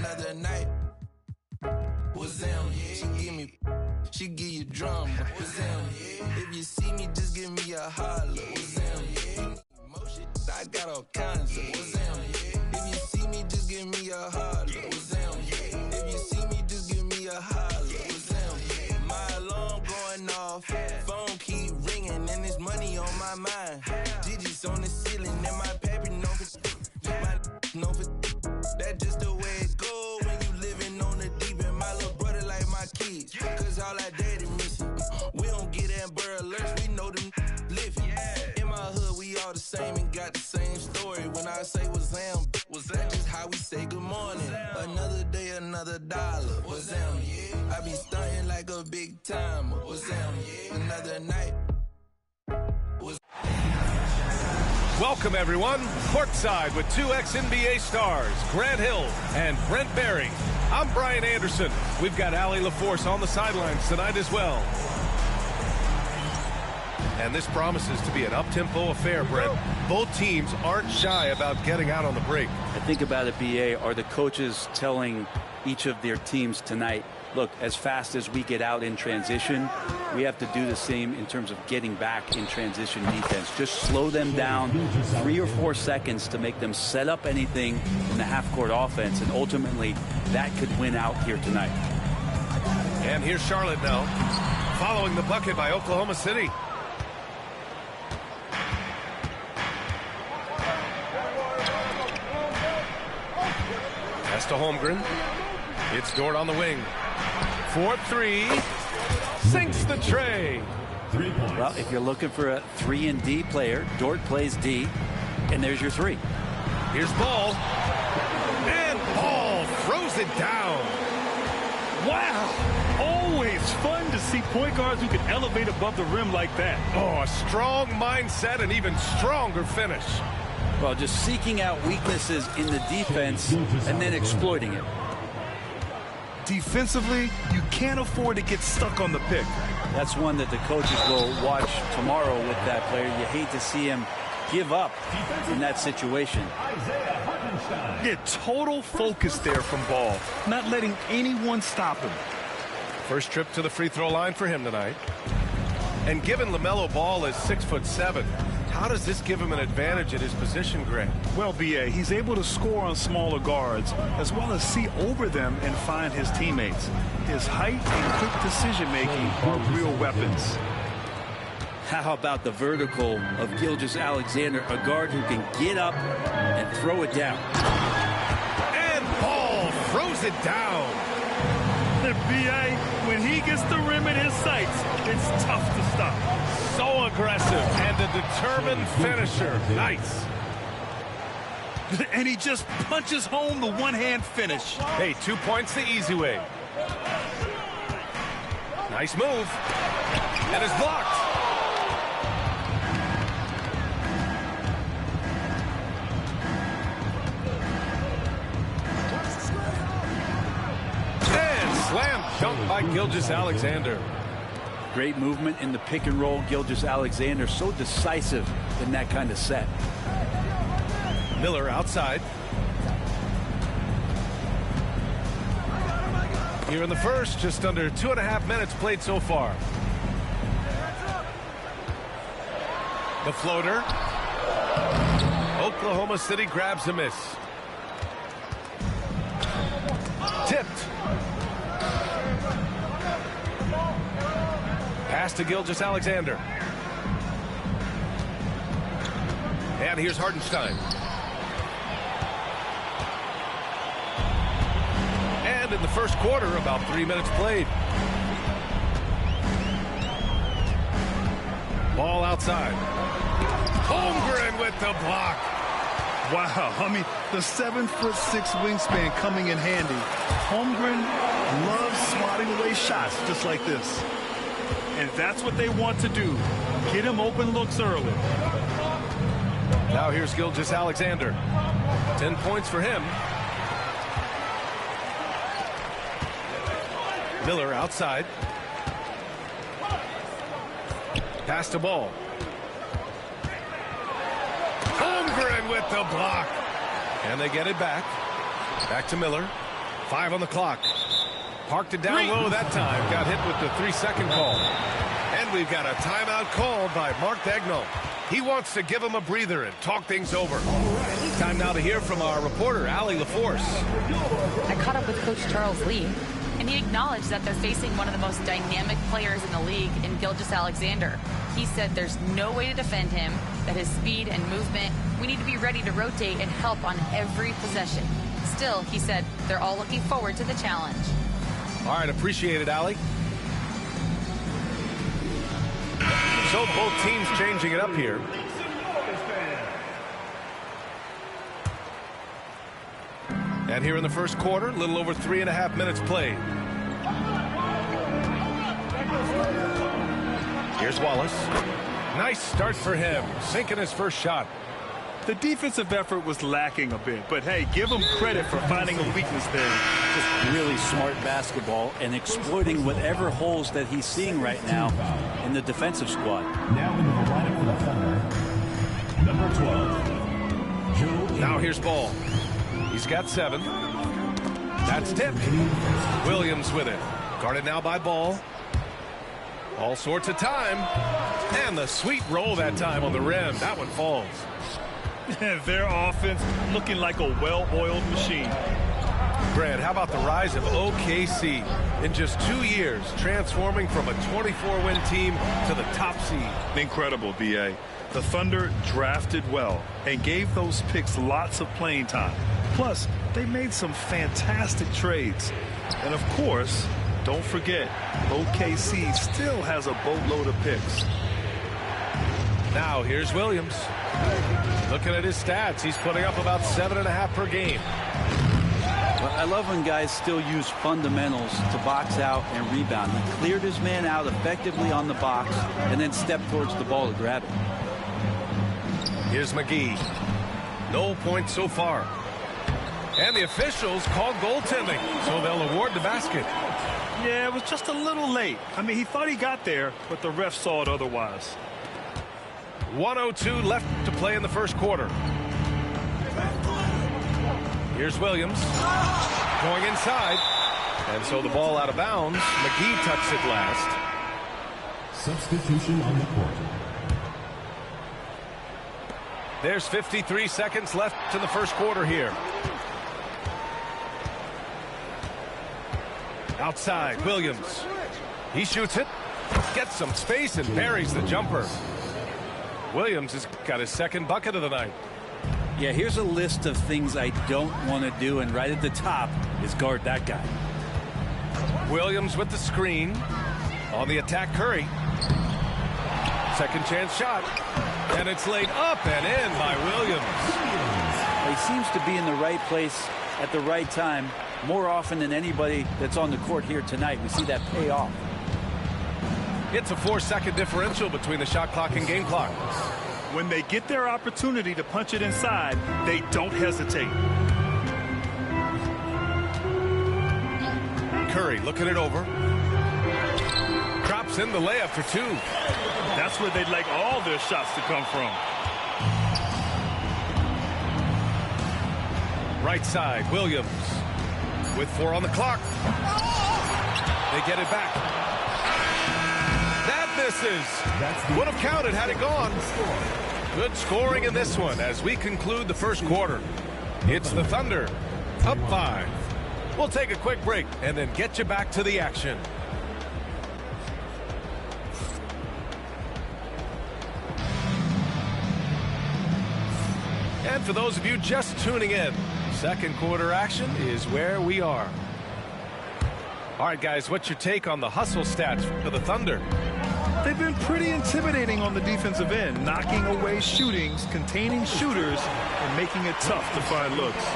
Another night. What's them? She give you drama. What's them? If you see me, just give me a holler. What's them? Emotion, I got all kinds of. What's them? If you see me, just give me a holler. What's them? If you see me, just give me a holler. What's them? My alarm going off, phone keep ringing, and there's money on my mind. Digits on the ceiling, and my paper known for that's just the way it go when you living on the deep end. My little brother like my kids, cause all our daddy missing. We don't get Amber Alerts, we know them living. In my hood, we all the same and got the same story. When I say what's them, that's just how we say good morning. Another day, another dollar. What's them? I be stunting like a big timer. What's them? Another night. Welcome, everyone. Courtside with two ex-NBA stars, Grant Hill and Brent Barry. I'm Brian Anderson. We've got Allie LaForce on the sidelines tonight as well. And this promises to be an up-tempo affair, Brent. Both teams aren't shy about getting out on the break. I think about it, BA, are the coaches telling each of their teams tonight, look, as fast as we get out in transition, we have to do the same in terms of getting back in transition defense. Just slow them down 3 or 4 seconds to make them set up anything in the half-court offense, and ultimately that could win out here tonight. And here's Charlotte now, following the bucket by Oklahoma City. Pass to Holmgren. It's Dort on the wing. 4-3, sinks the tray. Well, if you're looking for a 3-and-D player, Dort plays D, and there's your 3. Here's Ball, and Ball throws it down. Wow, always fun to see point guards who can elevate above the rim like that. Oh, a strong mindset and even stronger finish. Well, just seeking out weaknesses in the defense and then exploiting it. Defensively, you can't afford to get stuck on the pick. That's one that the coaches will watch tomorrow with that player. You hate to see him give up in that situation. Yeah, total focus there from Ball, not letting anyone stop him. First trip to the free throw line for him tonight. And given LaMelo Ball is 6'7", how does this give him an advantage at his position, Grant? Well, BA, he's able to score on smaller guards as well as see over them and find his teammates. His height and quick decision-making are real weapons. How about the vertical of Gilgeous-Alexander, a guard who can get up and throw it down. And Ball throws it down. The BA, when he gets the rim in his sights, it's tough to stop. So aggressive and a determined finisher. Nice. And he just punches home the one-hand finish. Hey, 2 points the easy way. Nice move. And it's blocked. And slam dunk by Gilgeous-Alexander. Great movement in the pick and roll. Gilgeous-Alexander so decisive in that kind of set. Miller outside. Here in the first, just under 2.5 minutes played so far. The floater. Oklahoma City grabs a miss. Tipped. Pass to Gilgeous-Alexander. And here's Hartenstein. And in the first quarter, about 3 minutes played. Ball outside. Holmgren with the block. Wow, I mean, the 7'6" wingspan coming in handy. Holmgren loves swatting away shots just like this. And that's what they want to do. Get him open looks early. Now here's Gilgeous-Alexander. 10 points for him. Miller outside. Pass to Ball. Holmgren with the block. And they get it back. Back to Miller. 5 on the clock. Parked it down low that time. Got hit with the 3-second call. And we've got a timeout called by Mark Daigneault. He wants to give him a breather and talk things over. Time now to hear from our reporter, Allie LaForce. I caught up with Coach Charles Lee, and he acknowledged that they're facing one of the most dynamic players in the league in Gilgeous-Alexander. He said there's no way to defend him, that his speed and movement, we need to be ready to rotate and help on every possession. Still, he said, they're all looking forward to the challenge. All right, appreciate it, Allie. So both teams changing it up here. And here in the first quarter, a little over 3.5 minutes played. Here's Wallace. Nice start for him, sinking his first shot. The defensive effort was lacking a bit, but hey, give him credit for finding a weakness there. Just really smart basketball and exploiting whatever holes that he's seeing right now in the defensive squad. Now into the lineup for the Thunder, number 12, Joe. Now here's Ball. He's got 7. That's tipped. Williams with it. Guarded now by Ball. All sorts of time. And the sweet roll that time on the rim. That one falls. Their offense looking like a well-oiled machine. Grant, how about the rise of OKC? In just 2 years, transforming from a 24-win team to the top seed. Incredible, B.A. The Thunder drafted well and gave those picks lots of playing time. Plus, they made some fantastic trades. And of course, don't forget, OKC still has a boatload of picks. Now here's Williams. Looking at his stats, he's putting up about 7.5 per game. Well, I love when guys still use fundamentals to box out and rebound. He cleared his man out effectively on the box and then stepped towards the ball to grab it. Here's McGee. No points so far. And the officials called goaltending, so they'll award the basket. Yeah, it was just a little late. I mean, he thought he got there, but the ref saw it otherwise. 1:02 left to play in the first quarter. Here's Williams going inside, and so the ball out of bounds. McGee tucks it last. Substitution on the court. There's 53 seconds left to the first quarter here. Outside, Williams. He shoots it, gets some space, and buries the jumper. Williams has got his second bucket of the night. Yeah, here's a list of things I don't want to do, and right at the top is guard that guy. Williams with the screen. On the attack, Curry. Second chance shot. And it's laid up and in by Williams. He seems to be in the right place at the right time more often than anybody that's on the court here tonight. We see that pay off. It's a 4-second differential between the shot clock and game clock. When they get their opportunity to punch it inside, they don't hesitate. Curry looking it over. Drops in the layup for 2. That's where they'd like all their shots to come from. Right side, Williams with 4 on the clock. They get it back. That misses. Would have counted had it gone. Good scoring in this one as we conclude the first quarter. It's the Thunder up 5. We'll take a quick break and then get you back to the action. And for those of you just tuning in, second quarter action is where we are. All right, guys, what's your take on the hustle stats for the Thunder? They've been pretty intimidating on the defensive end, knocking away shootings, containing shooters, and making it tough to find looks.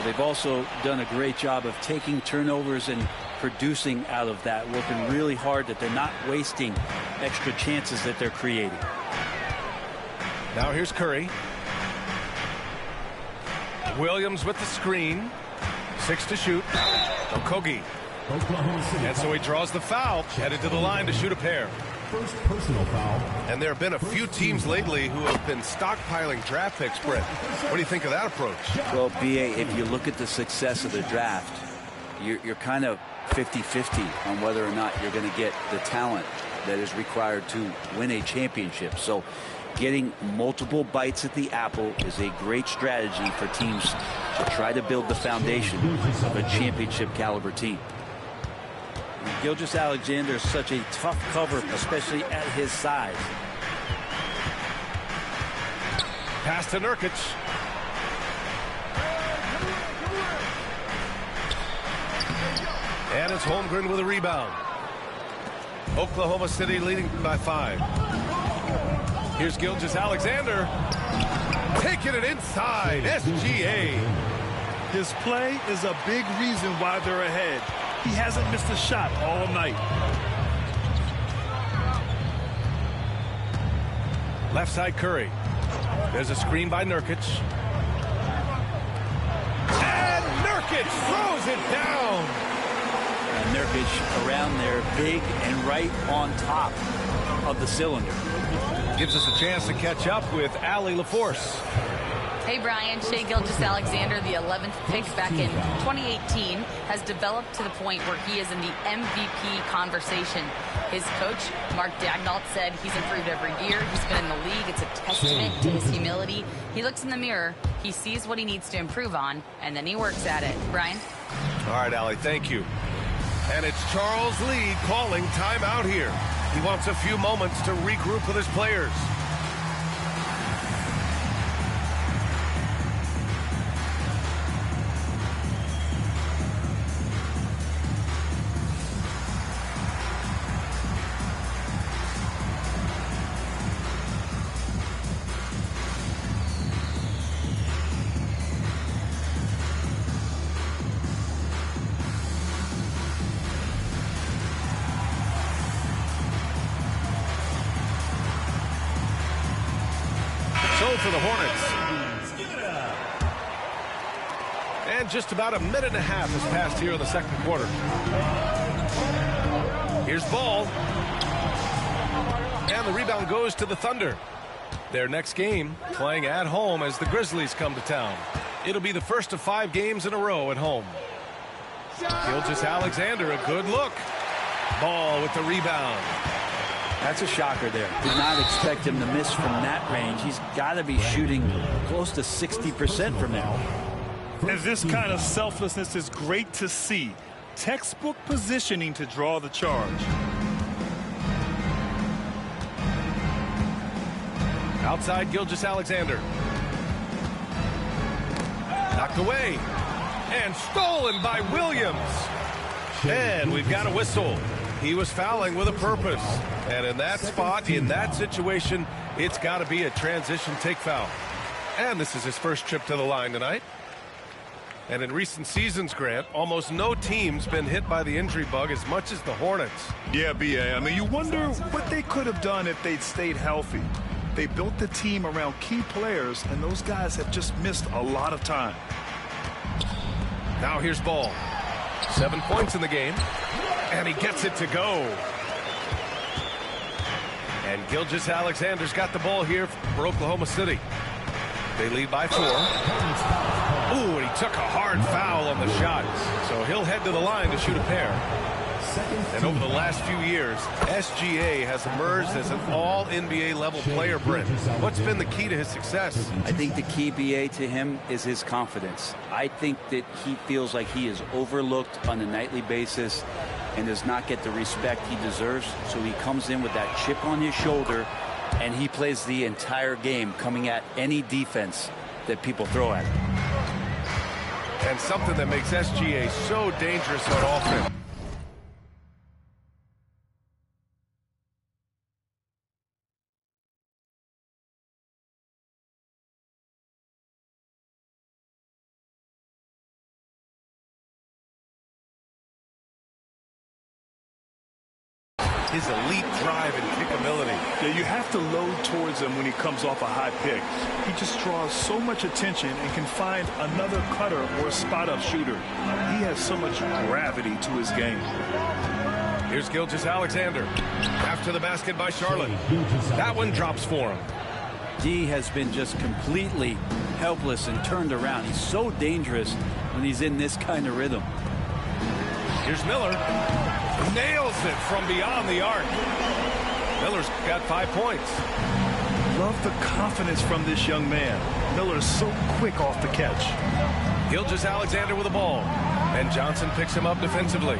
They've also done a great job of taking turnovers and producing out of that, working really hard that they're not wasting extra chances that they're creating. Now here's Curry. Williams with the screen. 6 to shoot. Okogie. And so he draws the foul, headed to the line to shoot a pair. First personal foul. And there have been a few teams lately who have been stockpiling draft picks, Brett. What do you think of that approach? Well, B.A., if you look at the success of the draft, you're kind of 50-50 on whether or not you're going to get the talent that is required to win a championship. So getting multiple bites at the apple is a great strategy for teams to try to build the foundation of a championship caliber team. Gilgeous-Alexander is such a tough cover, especially at his size. Pass to Nurkic. And it's Holmgren with a rebound. Oklahoma City leading by 5. Here's Gilgeous-Alexander. Taking it inside. SGA. His play is a big reason why they're ahead. He hasn't missed a shot all night. Left side Curry. There's a screen by Nurkic. And Nurkic throws it down. And Nurkic around there, big and right on top of the cylinder. Gives us a chance to catch up with Allie LaForce. Hey, Brian. Shai Gilgeous-Alexander, the 11th pick back in 2018, has developed to the point where he is in the MVP conversation. His coach, Mark Daigneault, said he's improved every year. He's been in the league. It's a testament to his humility. He looks in the mirror, he sees what he needs to improve on, and then he works at it. Brian? All right, Allie, thank you. And it's Charles Lee calling timeout here. He wants a few moments to regroup with his players. For the Hornets. And just about a minute and a half has passed here in the second quarter. Here's Ball. And the rebound goes to the Thunder. Their next game playing at home as the Grizzlies come to town. It'll be the first of 5 games in a row at home. Gilgeous-Alexander, a good look. Ball with the rebound. That's a shocker there. Did not expect him to miss from that range. He's got to be shooting close to 60% from there. And this kind of selflessness is great to see. Textbook positioning to draw the charge. Outside Gilgeous-Alexander. Knocked away. And stolen by Williams. And we've got a whistle. He was fouling with a purpose. And in that spot, in that situation, it's got to be a transition take foul. And this is his first trip to the line tonight. And in recent seasons, Grant, almost no team's been hit by the injury bug as much as the Hornets. Yeah, B.A. I mean, you wonder what they could have done if they'd stayed healthy. They built the team around key players, and those guys have just missed a lot of time. Now here's Ball. 7 points in the game. And he gets it to go. And Gilgeous-Alexander's got the ball here for Oklahoma City. They lead by 4. Ooh, and he took a hard foul on the shot. So he'll head to the line to shoot a pair. And over the last few years, SGA has emerged as an all-NBA level player, Brent. What's been the key to his success? I think the key, BA, to him is his confidence. I think that he feels like he is overlooked on a nightly basis and does not get the respect he deserves. So he comes in with that chip on his shoulder, and he plays the entire game, coming at any defense that people throw at him. And something that makes SGA so dangerous on offense. His elite drive and kickability. Yeah, you have to load towards him when he comes off a high pick. He just draws so much attention and can find another cutter or a spot-up shooter. He has so much gravity to his game. Here's Gilgeous-Alexander. After the basket by Charlotte. That one drops for him. He has been just completely helpless and turned around. He's so dangerous when he's in this kind of rhythm. Here's Miller. Nails it from beyond the arc. Miller's got 5 points. Love the confidence from this young man. Miller is so quick off the catch. Gilgeous-Alexander with the ball. And Johnson picks him up defensively.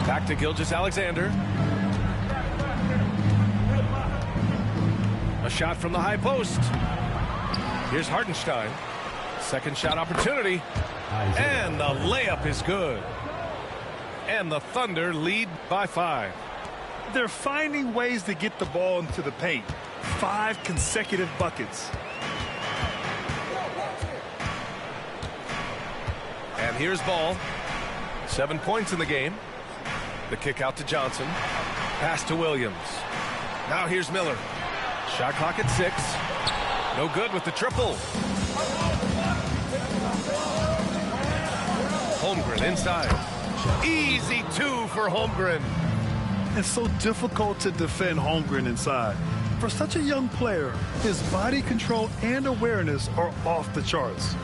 Back to Gilgeous-Alexander. A shot from the high post. Here's Hartenstein. Second shot opportunity. And the layup is good. And the Thunder lead by 5. They're finding ways to get the ball into the paint. 5 consecutive buckets. And here's Ball. 7 points in the game. The kick out to Johnson. Pass to Williams. Now here's Miller. Shot clock at 6. No good with the triple. Holmgren inside. Easy 2 for Holmgren. It's so difficult to defend Holmgren inside. For such a young player, his body control and awareness are off the charts.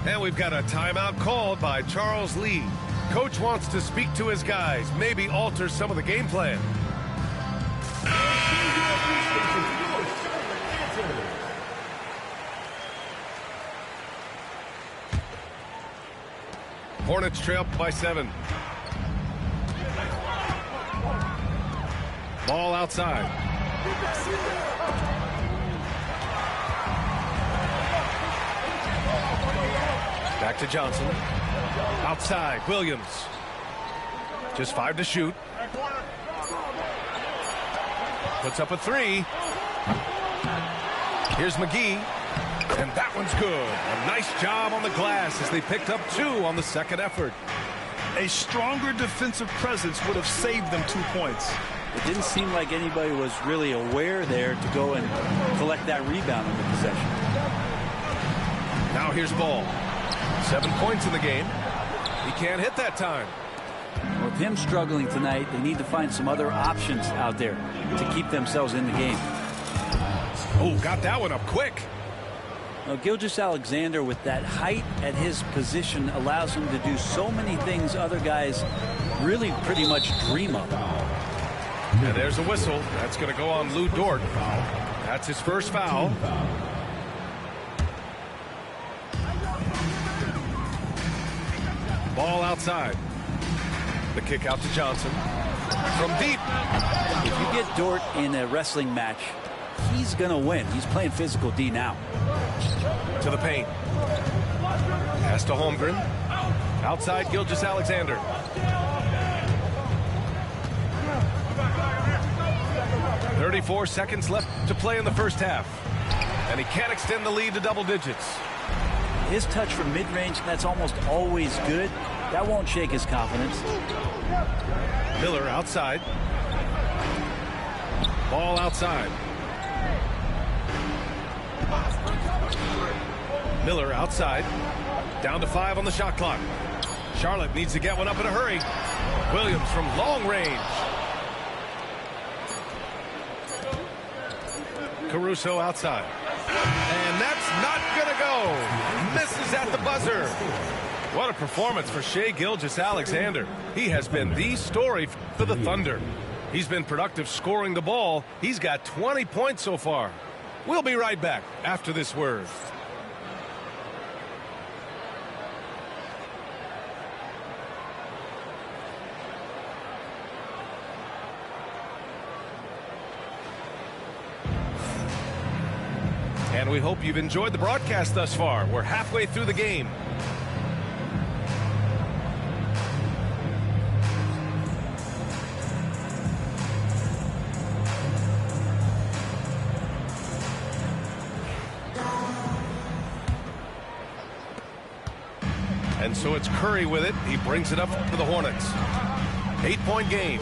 And we've got a timeout called by Charles Lee. Coach wants to speak to his guys, maybe alter some of the game plan. Hornets trail by 7. Ball outside. Back to Johnson. Outside, Williams. Just 5 to shoot. Puts up a 3. Here's McGee. And that one's good. A nice job on the glass as they picked up 2 on the second effort. A stronger defensive presence would have saved them 2 points. It didn't seem like anybody was really aware there to go and collect that rebound in the possession. Now here's Ball. 7 points in the game. He can't hit that time. With him struggling tonight, they need to find some other options out there to keep themselves in the game. Oh, got that one up quick. Now, Gilgeous-Alexander, with that height at his position, allows him to do so many things other guys really pretty much dream of. And there's a whistle. That's going to go on Lou Dort. That's his first foul. Ball outside. The kick out to Johnson. From deep. If you get Dort in a wrestling match, he's going to win. He's playing physical D now. To the paint. Pass to Holmgren. Outside Gilgeous-Alexander. .34 seconds left to play in the first half. And he can't extend the lead to double digits. His touch from mid-range, that's almost always good. That won't shake his confidence. Miller outside. Ball outside. Miller outside. Down to 5 on the shot clock. Charlotte needs to get one up in a hurry. Williams from long range. Caruso outside. And that's not going to go. Misses at the buzzer. What a performance for Shai Gilgeous-Alexander. He has been the story for the Thunder. He's been productive scoring the ball. He's got 20 points so far. We'll be right back after this word. And we hope you've enjoyed the broadcast thus far. We're halfway through the game. And so it's Curry with it. He brings it up for the Hornets. 8-point game.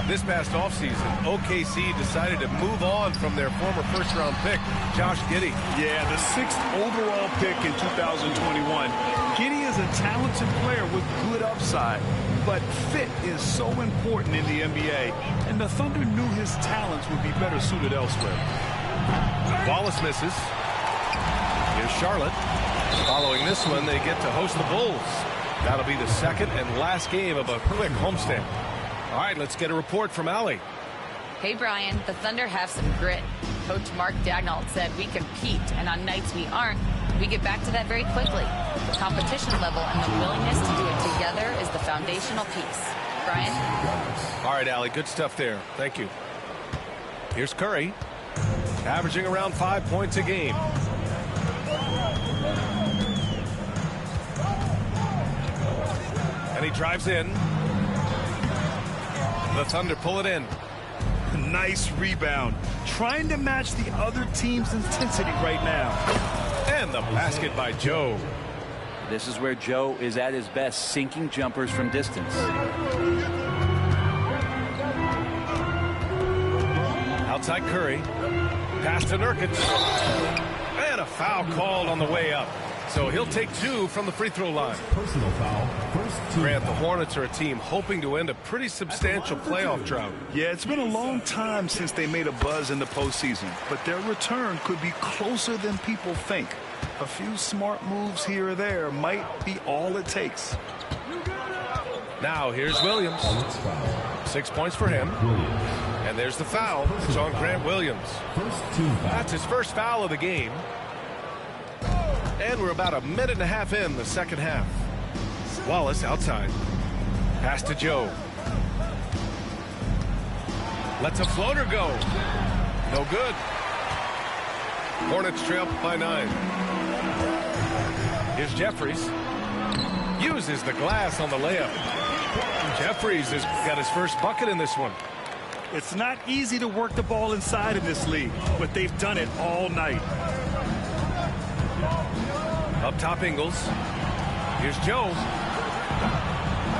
This past offseason, OKC decided to move on from their former first-round pick, Josh Giddey. Yeah, the 6th overall pick in 2021. Giddey is a talented player with good upside, but fit is so important in the NBA, and the Thunder knew his talents would be better suited elsewhere. Wallace misses. Here's Charlotte. Following this one, they get to host the Bulls. That'll be the second and last game of a quick homestand. All right, let's get a report from Allie. Hey, Brian, the Thunder have some grit. Coach Mark Daigneault said we compete, and on nights we aren't, we get back to that very quickly. The competition level and the willingness to do it together is the foundational piece. Brian? All right, Allie, good stuff there. Thank you. Here's Curry, averaging around 5 points a game. And he drives in. The Thunder pull it in. Nice rebound. Trying to match the other team's intensity right now. And the basket by Joe. This is where Joe is at his best, sinking jumpers from distance. Outside Curry. Pass to Nurkic. And a foul called on the way up. So he'll take 2 from the free throw line. Personal foul. First team. Grant, the Hornets are a team hoping to end a pretty substantial playoff drought. Yeah, it's been a long time since they made a buzz in the postseason, but their return could be closer than people think. A few smart moves here or there might be all it takes. Now here's Williams. 6 points for him. And there's the foul. It's on Grant Williams. First team foul. That's his first foul of the game. And we're about a minute and a half in the second half. Wallace outside. Pass to Joe. Lets a floater go. No good. Hornets trail by 9. Here's Jeffries. Uses the glass on the layup. Jeffries has got his first bucket in this one. It's not easy to work the ball inside in this league, but they've done it all night. Up top, Ingles. Here's Joe.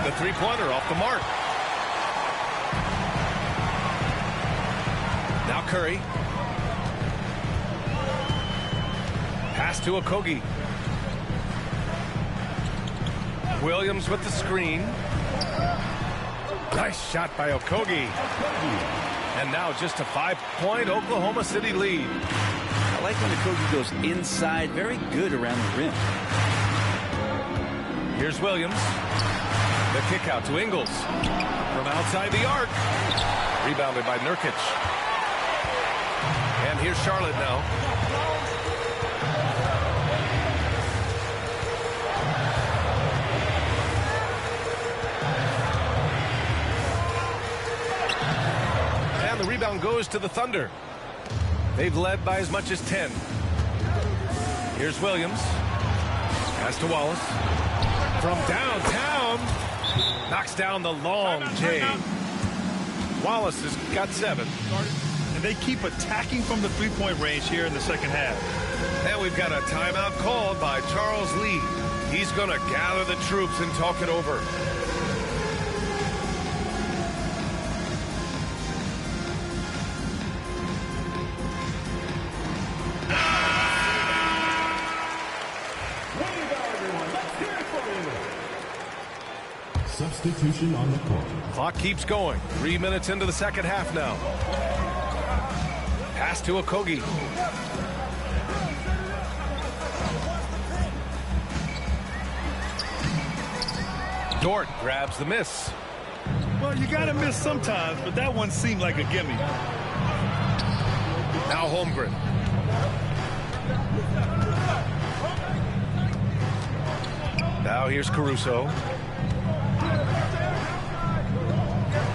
The three-pointer off the mark. Now Curry. Pass to Okogie. Williams with the screen. Nice shot by Okogie. And now just a 5-point Oklahoma City lead. I like when Okogie goes inside, very good around the rim. Here's Williams. The kick out to Ingles. From outside the arc. Rebounded by Nurkic. And here's Charlotte now. And the rebound goes to the Thunder. They've led by as much as 10. Here's Williams. Pass to Wallace. From downtown. Knocks down the long J. Wallace has got 7. And they keep attacking from the three-point range here in the second half. And we've got a timeout called by Charles Lee. He's going to gather the troops and talk it over. Substitution on the court. Clock keeps going. 3 minutes into the second half now. Pass to Okogie. Dort grabs the miss. Well, you got to miss sometimes, but that one seemed like a gimme. Now Holmgren. Now here's Caruso.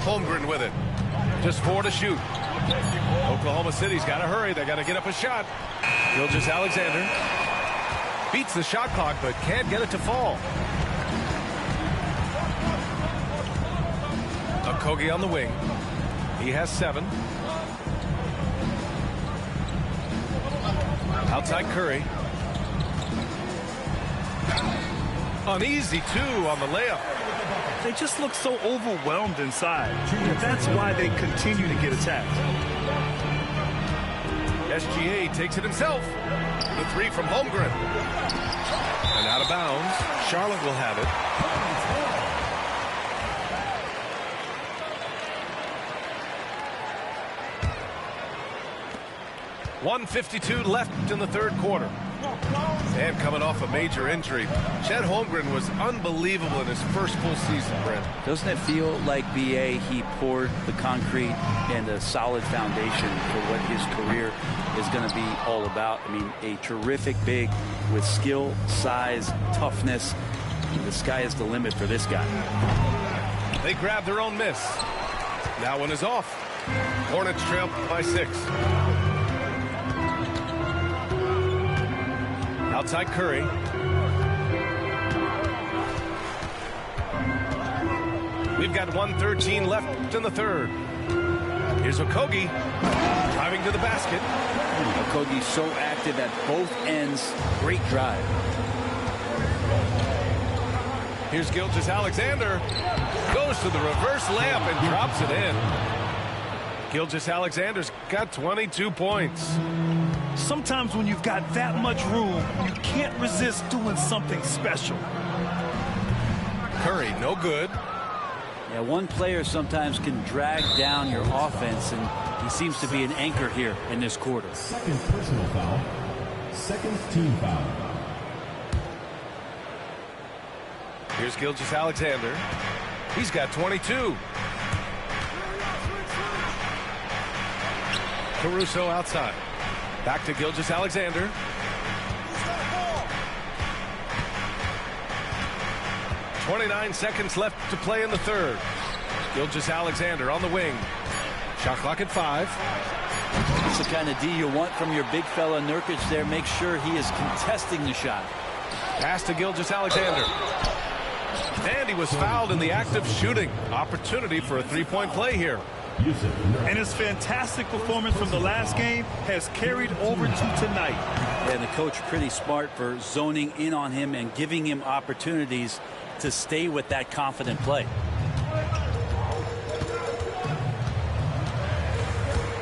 Holmgren with it. Just 4 to shoot. Oklahoma City's got to hurry. They got to get up a shot. Gilgeous-Alexander beats the shot clock, but can't get it to fall. Okogie on the wing. He has 7. Outside Curry. Uneasy 2 on the layup. They just look so overwhelmed inside. That's why they continue to get attacked. SGA takes it himself. The 3 from Holmgren. And out of bounds. Charlotte will have it. .152 left in the third quarter. And coming off a major injury, Chet Holmgren was unbelievable in his first full season, Brent. Doesn't it feel like, B.A., he poured the concrete and a solid foundation for what his career is going to be all about? I mean, a terrific big with skill, size, toughness. The sky is the limit for this guy. They grab their own miss. That one is off. Hornets trail by 6. Outside Curry. We've got 1:13 left in the third. Here's Okogie driving to the basket. Okogie's so active at both ends. Great drive. Here's Gilgeous-Alexander. Goes to the reverse layup and drops it in. Gilgeous-Alexander's got 22 points. Sometimes when you've got that much room, you can't resist doing something special. Curry, no good. Yeah, one player sometimes can drag down your offense, and he seems to be an anchor here in this quarter. Second personal foul. Second team foul. Here's Gilgeous-Alexander. He's got 22. Caruso outside. Back to Gilgeous-Alexander. .29 seconds left to play in the third. Gilgeous-Alexander on the wing. Shot clock at 5. It's the kind of D you want from your big fella. Nurkic there. Make sure he is contesting the shot. Pass to Gilgeous-Alexander. And he was fouled in the act of shooting. Opportunity for a three-point play here. And his fantastic performance from the last game has carried over to tonight. And the coach pretty smart for zoning in on him and giving him opportunities to stay with that confident play.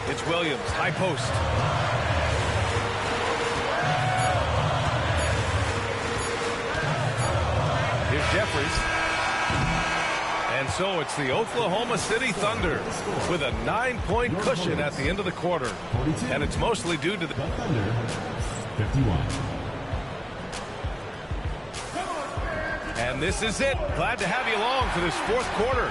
It's Williams, high post. Here's Jeffries. And so it's the Oklahoma City Thunder with a 9-point cushion at the end of the quarter. And it's mostly due to the Thunder, 51. And this is it. Glad to have you along for this fourth quarter.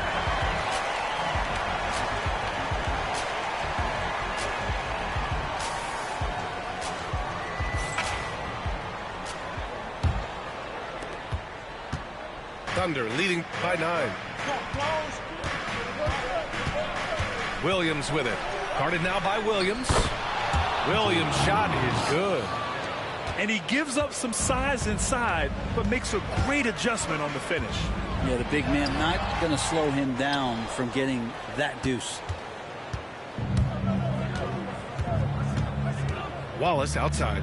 Thunder leading by 9. Williams with it. Guarded now by Williams. Williams' shot is good. And he gives up some size inside, but makes a great adjustment on the finish. Yeah, the big man not going to slow him down from getting that deuce. Wallace outside.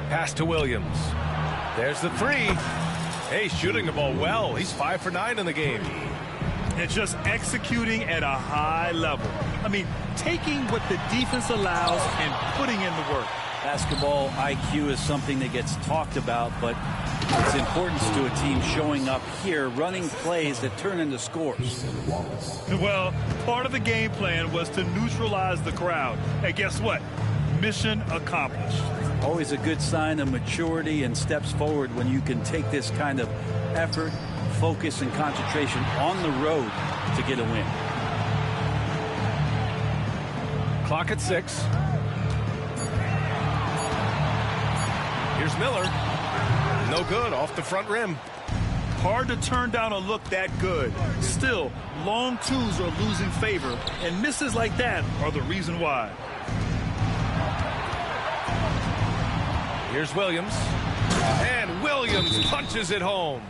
Pass to Williams. There's the three. Hey, shooting the ball well. He's 5 for 9 in the game. And just executing at a high level. I mean, taking what the defense allows and putting in the work. Basketball IQ is something that gets talked about, but its importance to a team showing up here, running plays that turn into scores. Well, part of the game plan was to neutralize the crowd. And guess what? Mission accomplished. Always a good sign of maturity and steps forward when you can take this kind of effort, focus, and concentration on the road to get a win. Clock at 6. Here's Miller. No good, off the front rim. Hard to turn down a look that good. Still, long twos are losing favor, and misses like that are the reason why. Here's Williams. And Williams punches it home.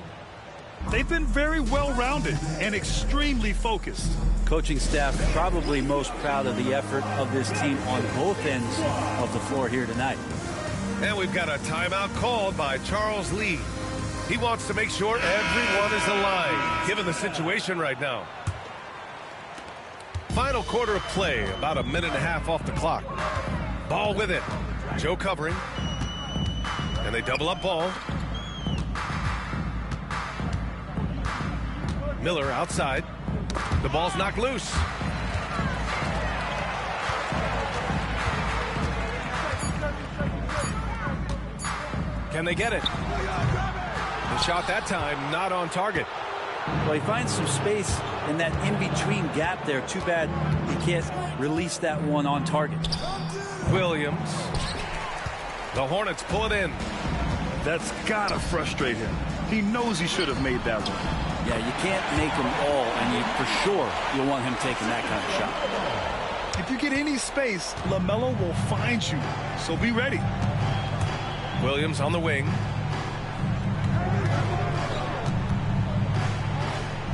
They've been very well-rounded and extremely focused. Coaching staff probably most proud of the effort of this team on both ends of the floor here tonight. And we've got a timeout called by Charles Lee. He wants to make sure everyone is aligned, given the situation right now. Final quarter of play, about a minute and a half off the clock. Ball with it. Joe covering. And they double up Ball. Miller outside. The ball's knocked loose. Can they get it? The shot that time not on target. Well, he finds some space in that in-between gap there. Too bad he can't release that one on target. Williams. The Hornets pull it in. That's got to frustrate him. He knows he should have made that one. Yeah, you can't make them all, and for sure you'll want him taking that kind of shot. If you get any space, LaMelo will find you, so be ready. Williams on the wing.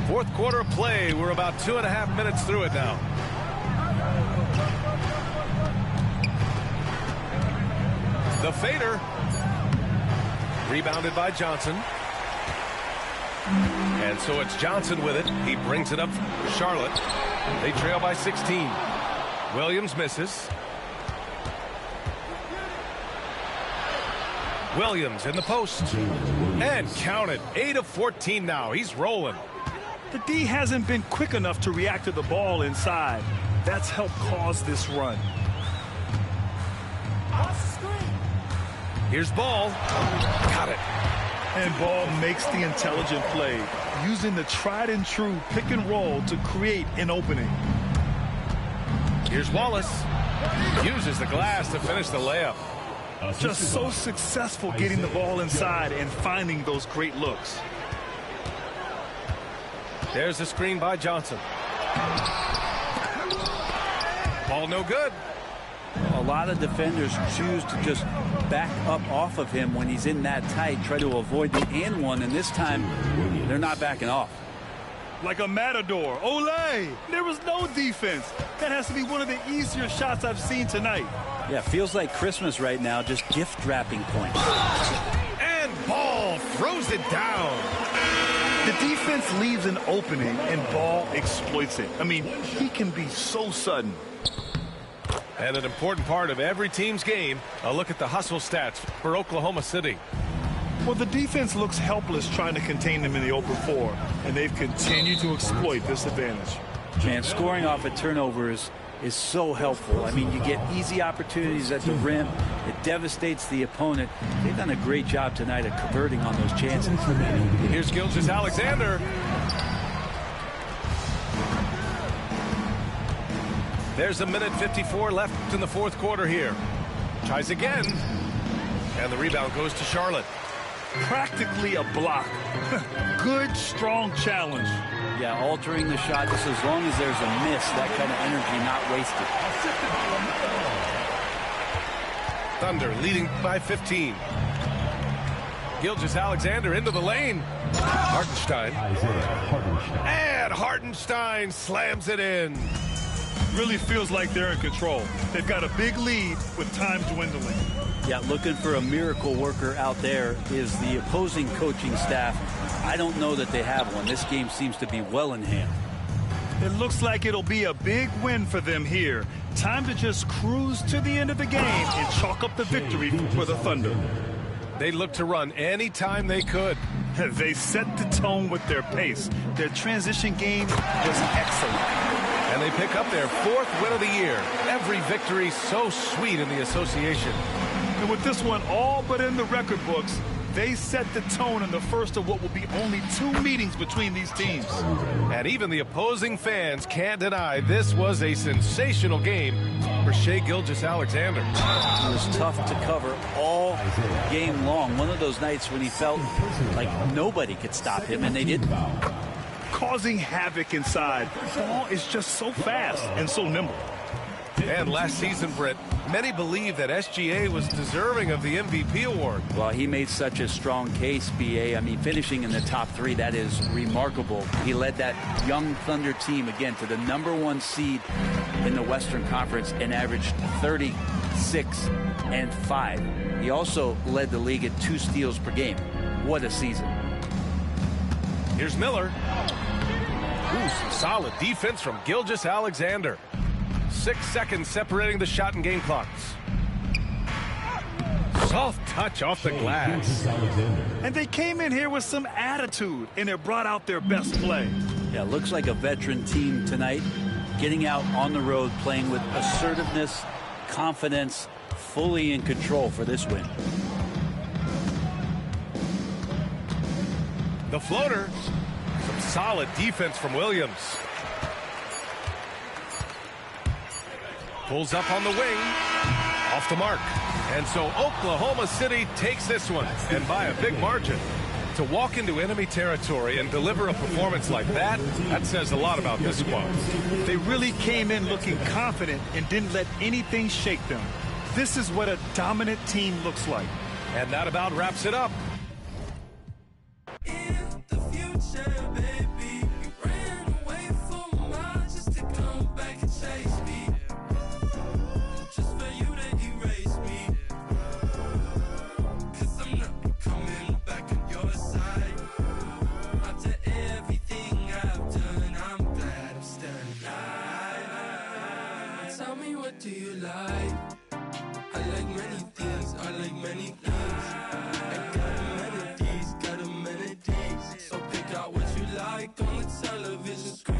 Fourth quarter of play. We're about 2.5 minutes through it now. The fader. Rebounded by Johnson. And so it's Johnson with it. He brings it up for Charlotte. They trail by 16. Williams misses. Williams in the post. And count it. 8 of 14 now. He's rolling. The D hasn't been quick enough to react to the ball inside. That's helped cause this run. Here's Ball. Got it. And Ball makes the intelligent play, using the tried and true pick and roll to create an opening. Here's Wallace. Uses the glass to finish the layup. Just so successful getting the ball inside and finding those great looks. There's the screen by Johnson. Ball no good. A lot of defenders choose to just back up off of him when he's in that tight, try to avoid the and one, and this time they're not backing off. Like a matador. Olay! There was no defense. That has to be one of the easier shots I've seen tonight. Yeah, feels like Christmas right now, just gift wrapping points. And Ball throws it down. The defense leaves an opening and Ball exploits it. I mean, he can be so sudden. And an important part of every team's game, a look at the hustle stats for Oklahoma City. Well, the defense looks helpless trying to contain them in the open floor, and they've continued to exploit this advantage. Man, scoring off of turnovers is so helpful. I mean, you get easy opportunities at the rim. It devastates the opponent. They've done a great job tonight of converting on those chances. Here's Gilgeous-Alexander. There's a minute 54 left in the fourth quarter here. Tries again. And the rebound goes to Charlotte. Practically a block. Good, strong challenge. Yeah, altering the shot just as long as there's a miss, that kind of energy not wasted. Thunder leading by 15. Gilgeous-Alexander into the lane. Hartenstein. And Hartenstein slams it in. Really feels like they're in control. They've got a big lead with time dwindling. Yeah, looking for a miracle worker out there is the opposing coaching staff. I don't know that they have one. This game seems to be well in hand. It looks like it'll be a big win for them here. Time to just cruise to the end of the game and chalk up the victory for the Thunder. They look to run anytime they could. They set the tone with their pace. Their transition game was excellent. And they pick up their fourth win of the year. Every victory so sweet in the association. And with this one all but in the record books, they set the tone in the first of what will be only 2 meetings between these teams. And even the opposing fans can't deny this was a sensational game for Shai Gilgeous-Alexander. It was tough to cover all game long. One of those nights when he felt like nobody could stop him, and they didn't. Causing havoc inside. Ball is just so fast and so nimble. And last season, Britt, many believe that SGA was deserving of the MVP award. Well, he made such a strong case, B.A. I mean, finishing in the top 3, that is remarkable. He led that young Thunder team, again, to the #1 seed in the Western Conference and averaged 36 and 5. He also led the league at 2 steals per game. What a season. Here's Miller. Ooh, some solid defense from Gilgeous-Alexander. 6 seconds separating the shot and game clocks. Soft touch off the glass. And they came in here with some attitude, and it brought out their best play. Yeah, looks like a veteran team tonight, getting out on the road, playing with assertiveness, confidence, fully in control for this win. The floater. Some solid defense from Williams. Pulls up on the wing. Off the mark. And so Oklahoma City takes this one, and by a big margin. To walk into enemy territory and deliver a performance like that, that says a lot about this squad. They really came in looking confident and didn't let anything shake them. This is what a dominant team looks like. And that about wraps it up. Tell me, what do you like? I like many things, I like many things. I got amenities, so pick out what you like on the television screen.